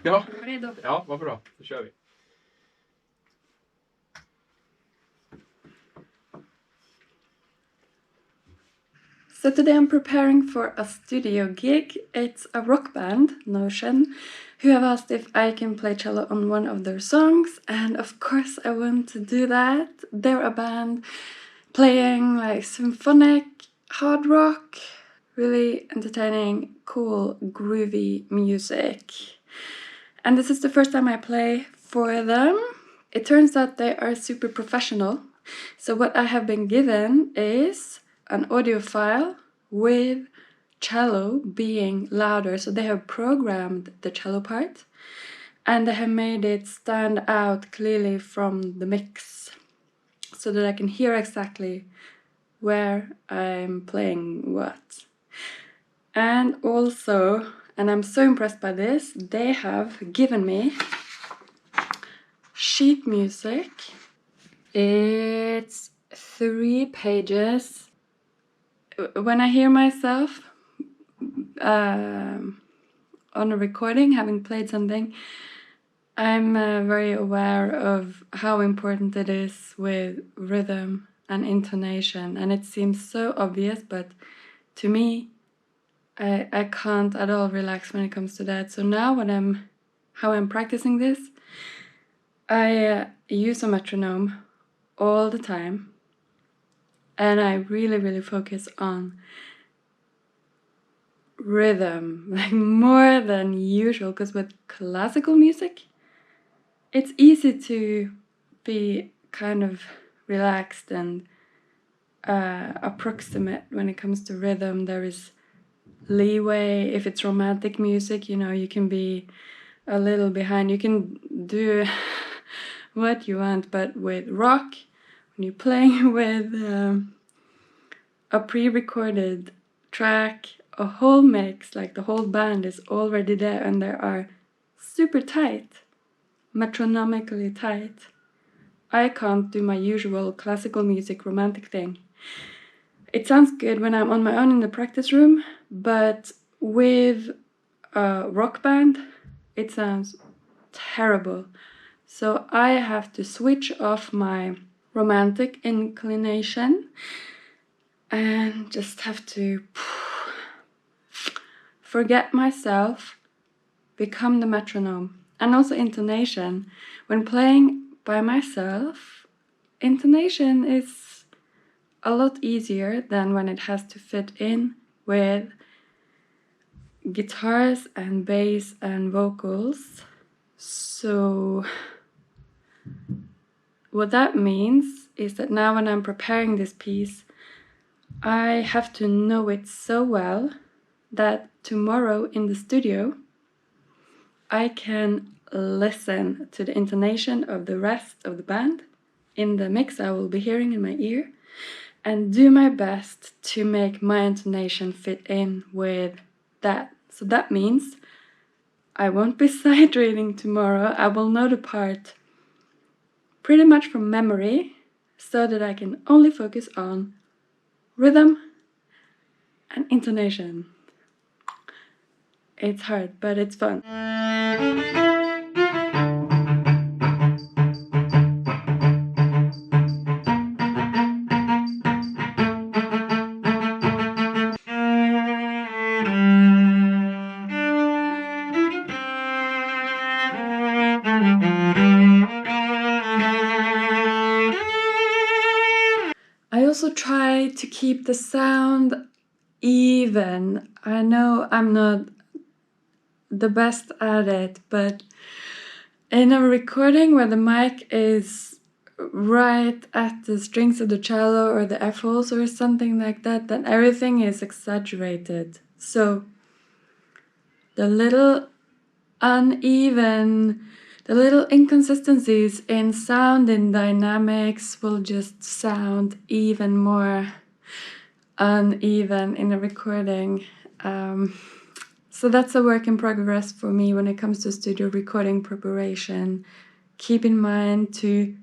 Ja, Är du redo? ja, vad bra. Då kör vi. So today I'm preparing for a studio gig. It's a rock band, Nocean, who have asked if I can play cello on one of their songs, and of course I want to do that. They're a band playing like symphonic hard rock, really entertaining, cool, groovy music. And this is the first time I play for them. It turns out they are super professional. So what I have been given is an audio file with cello being louder. So they have programmed the cello part and they have made it stand out clearly from the mix so that I can hear exactly where I'm playing what. And also, and I'm so impressed by this, they have given me sheet music. It's 3 pages. When I hear myself on a recording, having played something, I'm very aware of how important it is with rhythm and intonation, and it seems so obvious, but to me, I can't at all relax when it comes to that. So now how I'm practicing this, I use a metronome all the time, and I really focus on rhythm, like more than usual, because with classical music, it's easy to be kind of relaxed and approximate when it comes to rhythm. There is leeway. If it's romantic music, you know, you can be a little behind. You can do what you want, but with rock, when you're playing with a pre-recorded track, a whole mix, like the whole band is already there and they are super tight, metronomically tight. I can't do my usual classical music romantic thing. It sounds good when I'm on my own in the practice room, but with a rock band, it sounds terrible. So I have to switch off my romantic inclination and just have to forget myself, become the metronome. And also intonation. When playing by myself, intonation is a lot easier than when it has to fit in with guitars and bass and vocals. So what that means is that now when I'm preparing this piece, I have to know it so well that tomorrow in the studio I can listen to the intonation of the rest of the band in the mix I will be hearing in my ear and do my best to make my intonation fit in with that. So that means I won't be sight reading tomorrow. I will know the part pretty much from memory so that I can only focus on rhythm and intonation. It's hard, but it's fun. I also try to keep the sound even. I know I'm not the best at it, but in a recording where the mic is right at the strings of the cello or the F holes or something like that, then everything is exaggerated. So the little uneven, the little inconsistencies in sound and dynamics will just sound even more uneven in a recording. So that's a work in progress for me when it comes to studio recording preparation. Keep in mind to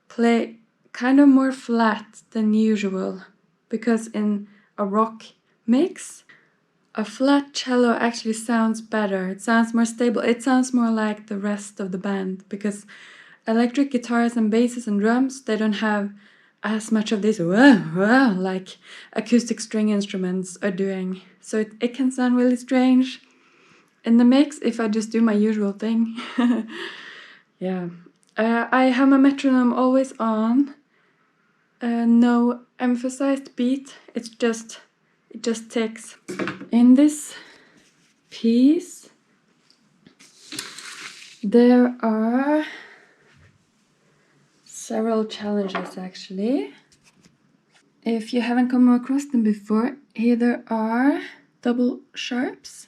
play kind of more flat than usual, because in a rock mix, a flat cello actually sounds better. It sounds more stable. It sounds more like the rest of the band because electric guitars and basses and drums, they don't have as much of this like acoustic string instruments are doing. So it can sound really strange in the mix if I just do my usual thing. Yeah. I have my metronome always on. No emphasized beat. It just ticks. In this piece, there are several challenges actually. If you haven't come across them before, here there are double sharps,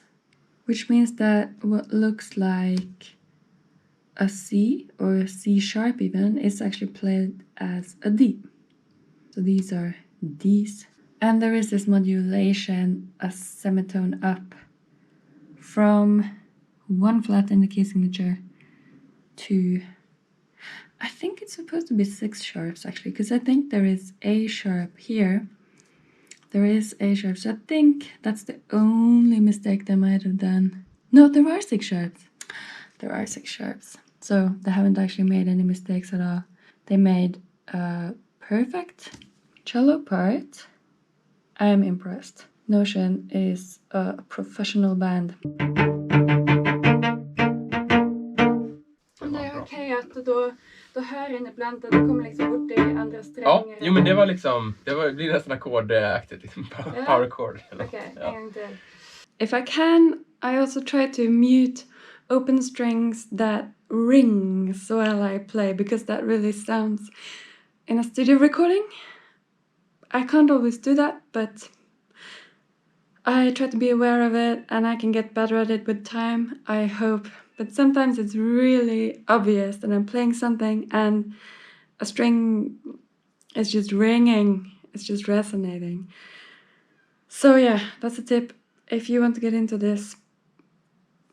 which means that what looks like a C or a C sharp even is actually played as a D. So these are Ds. And there is this modulation, a semitone up from one flat in the key signature to, I think it's supposed to be 6 sharps actually, because I think there is A sharp here. There is A sharp, so I think that's the only mistake they might have done. No, there are 6 sharps. There are 6 sharps. So they haven't actually made any mistakes at all. They made a perfect cello part. I am impressed. Nocean is a professional band. Det är okej att då hör in ibland att det kommer liksom bort i andra strängar. Ja, jo men det var liksom, det blir nästan ackordaktigt, liksom power chord. Okej, en gång till. If I can, I also try to mute open strings that rings while I play, because that really sounds in a studio recording. I can't always do that, but I try to be aware of it, and I can get better at it with time, I hope. But sometimes it's really obvious that I'm playing something and a string is just ringing, it's just resonating. So yeah, that's a tip. If you want to get into this,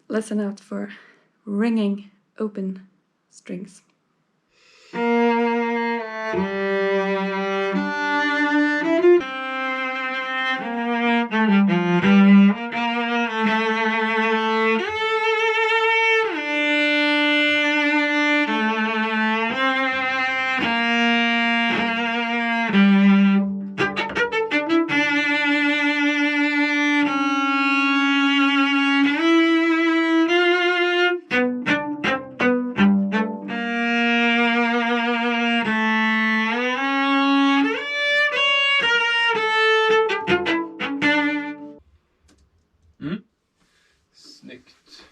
listen out for ringing open strings. Snyggt.